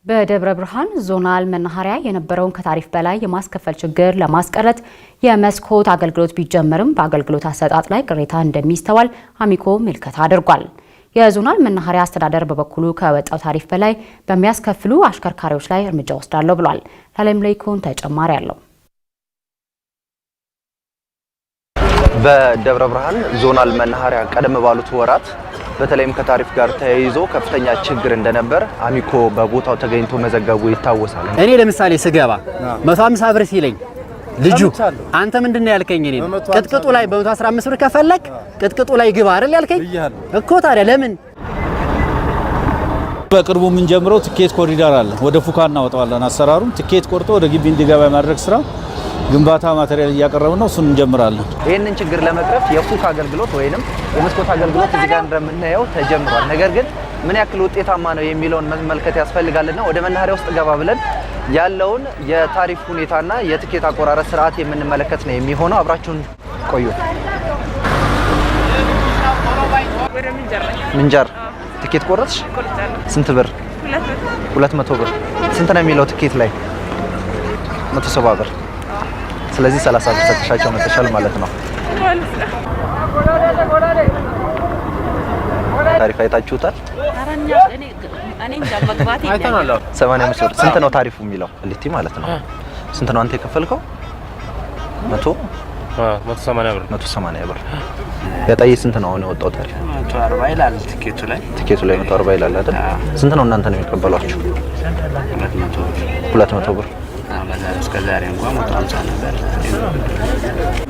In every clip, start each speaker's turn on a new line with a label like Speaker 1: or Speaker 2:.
Speaker 1: በደብረ ብርሃን ዞናል መናኸሪያ የነበረውን ከታሪፍ በላይ የማስከፈል ችግር ለማስቀረት የመስኮት አገልግሎት ቢጀመርም በአገልግሎት አሰጣጥ ላይ ቅሬታ እንደሚስተዋል አሚኮ ምልከታ አድርጓል። የዞናል መናኸሪያ አስተዳደር በበኩሉ ከወጣው ታሪፍ በላይ በሚያስከፍሉ አሽከርካሪዎች ላይ እርምጃ ወስዳለሁ ብሏል። ላለም ለይኮን ተጨማሪ አለው።
Speaker 2: በደብረ ብርሃን ዞናል መናኸሪያ ቀደም ባሉት ወራት በተለይም ከታሪፍ ጋር ተያይዞ ከፍተኛ ችግር እንደነበር አሚኮ በቦታው ተገኝቶ መዘገቡ ይታወሳል።
Speaker 3: እኔ ለምሳሌ ስገባ 150 ብር ሲለኝ ልጁ አንተ ምንድነው ያልከኝ? እኔ ቅጥቅጡ ላይ በ115 ብር ከፈለክ ቅጥቅጡ ላይ ግባ አይደል ያልከኝ እኮ። ታዲያ ለምን
Speaker 4: በቅርቡ ምን ጀምረው ትኬት ኮሪደር አለ፣ ወደ ፉካ እናወጣዋለን። አሰራሩን ትኬት ቆርጦ ወደ ግቢ እንዲገባ ማድረግ ስራ ግንባታ ማቴሪያል እያቀረብን ነው፣ እሱን እንጀምራለን።
Speaker 2: ይህንን ችግር ለመቅረፍ የፉካ አገልግሎት ወይንም የመስኮት አገልግሎት እዚህ ጋር እንደምናየው ተጀምሯል። ነገር ግን ምን ያክል ውጤታማ ነው የሚለውን መመልከት ያስፈልጋልና ወደ መናኸሪያ ውስጥ ገባ ብለን ያለውን የታሪፍ ሁኔታና የትኬት አቆራረጥ ስርዓት የምንመለከት ነው የሚሆነው። አብራችሁን ቆዩ። ምንጃር ትኬት ቆረጥሽ? ስንት ብር? 200 ብር። ስንት ነው የሚለው ትኬት ላይ? 170 ብር። ስለዚህ 30 ብር ተከሻቸው መተሻል ማለት ነው። ታሪፍ አይታችሁታል?
Speaker 5: እኔ እንጃ መግባት ይላል።
Speaker 2: 85 ብር። ስንት ነው ታሪፉ የሚለው? ልቲ ማለት ነው። ስንት ነው አንተ የከፈልከው?
Speaker 6: 180 ብር።
Speaker 2: 180 ብር። ያጣይ ስንት ነው አሁን የወጣው ታሪፍ?
Speaker 6: 140 ይላል ቲኬቱ ላይ
Speaker 2: 140 ይላል አይደል? ስንት ነው እናንተ ነው የሚቀበሏችሁ? 200 ብር።
Speaker 6: እስከ ዛሬ እንኳን 150 ነበር።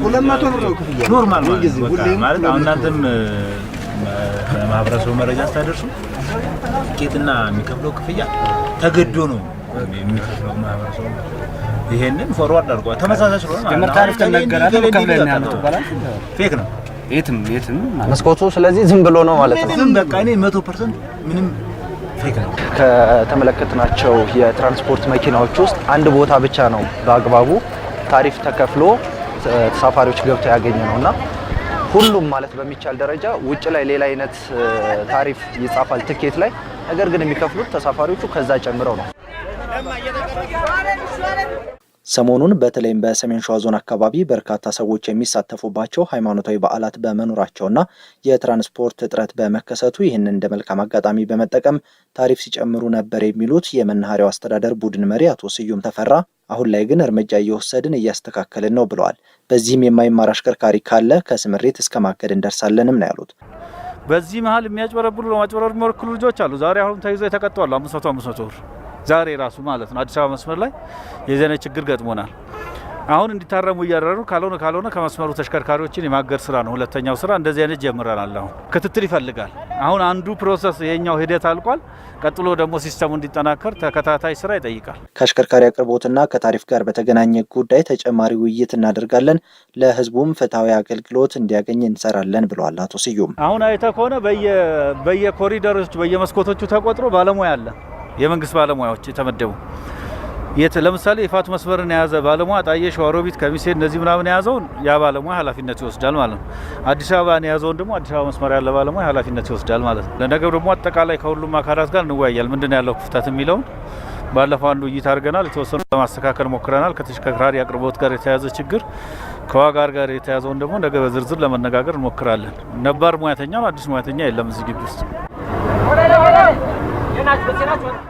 Speaker 4: 200 ብር ነው ክፍያ ኖርማል ማለት አሁን እናንተም ማህበረሰቡ መረጃ ስታደርሱ ቲኬትና የሚከፍለው ክፍያ ተገዶ ነው የሚከፍለው ማህበረሰቡ። ይሄንን ፎርዋርድ አድርጓል። ተመሳሳይ ስለሆነ ማለት
Speaker 6: ታሪፍ ተነገራለ ከብለን ያለው ተባለ
Speaker 4: ፌክ ነው
Speaker 6: የትም
Speaker 2: መስኮቱ። ስለዚህ ዝም ብሎ ነው ማለት ነው።
Speaker 4: ዝም በቃ እኔ 100% ምንም ፌክ ነው።
Speaker 2: ከተመለከትናቸው የትራንስፖርት መኪናዎች ውስጥ አንድ ቦታ ብቻ ነው በአግባቡ ታሪፍ ተከፍሎ ተሳፋሪዎች ገብተው ያገኘ ነውና ሁሉም ማለት በሚቻል ደረጃ ውጭ ላይ ሌላ አይነት ታሪፍ ይጻፋል ትኬት ላይ። ነገር ግን የሚከፍሉት ተሳፋሪዎቹ ከዛ ጨምረው ነው። ሰሞኑን በተለይም በሰሜን ሸዋ ዞን አካባቢ በርካታ ሰዎች የሚሳተፉባቸው ሃይማኖታዊ በዓላት በመኖራቸውና የትራንስፖርት እጥረት በመከሰቱ ይህንን እንደ መልካም አጋጣሚ በመጠቀም ታሪፍ ሲጨምሩ ነበር የሚሉት የመናኸሪያው አስተዳደር ቡድን መሪ አቶ ስዩም ተፈራ፣ አሁን ላይ ግን እርምጃ እየወሰድን እያስተካከልን ነው ብለዋል። በዚህም የማይማር አሽከርካሪ ካለ ከስምሪት እስከ ማገድ እንደርሳለንም ነው ያሉት።
Speaker 4: በዚህ መሀል የሚያጭበረብሩ ለማጭበረበር የሚሞክሩ ልጆች አሉ። ዛሬ አሁን ተይዘው የተቀጣሉ 500 ብር ዛሬ ራሱ ማለት ነው። አዲስ አበባ መስመር ላይ የዘነ ችግር ገጥሞናል። አሁን እንዲታረሙ እያደረጉ ካልሆነ ከመስመሩ ተሽከርካሪዎችን የማገድ ስራ ነው ሁለተኛው ስራ። እንደዚህ አይነት ጀምረናል። አሁን ክትትል ይፈልጋል። አሁን አንዱ ፕሮሰስ የኛው ሂደት አልቋል። ቀጥሎ ደግሞ ሲስተሙ እንዲጠናከር ተከታታይ ስራ ይጠይቃል።
Speaker 2: ከአሽከርካሪ አቅርቦትና ከታሪፍ ጋር በተገናኘ ጉዳይ ተጨማሪ ውይይት እናደርጋለን፣ ለህዝቡም ፍትሃዊ አገልግሎት እንዲያገኝ እንሰራለን ብለዋል አቶ ስዩም።
Speaker 4: አሁን አይተህ ከሆነ በየኮሪደሮች በየመስኮቶቹ ተቆጥሮ ባለሙያ አለ። የመንግስት ባለሙያዎች የተመደቡ ለምሳሌ የፋቱ መስመርን የያዘ ባለሙያ ጣዬ፣ ሸዋሮቢት፣ ከሚሴ እነዚህ ምናምን የያዘውን ያ ባለሙያ ኃላፊነት ይወስዳል ማለት ነው። አዲስ አበባን የያዘውን ደግሞ አዲስ አበባ መስመር ያለ ባለሙያ ኃላፊነት ይወስዳል ማለት ነው። ለነገሩ ደግሞ አጠቃላይ ከሁሉም አካላት ጋር እንወያያል። ምንድነው ያለው ክፍተት የሚለውን ባለፈው አንዱ ውይይት አድርገናል። የተወሰኑ ለማስተካከል ሞክረናል። ከተሽከርካሪ አቅርቦት ጋር የተያዘ ችግር፣ ከዋጋ ጋር የተያዘውን ደግሞ ነገ በዝርዝር ለመነጋገር እንሞክራለን። ነባር ሙያተኛ ነው፣ አዲስ ሙያተኛ የለም እዚህ ግቢ ውስጥ።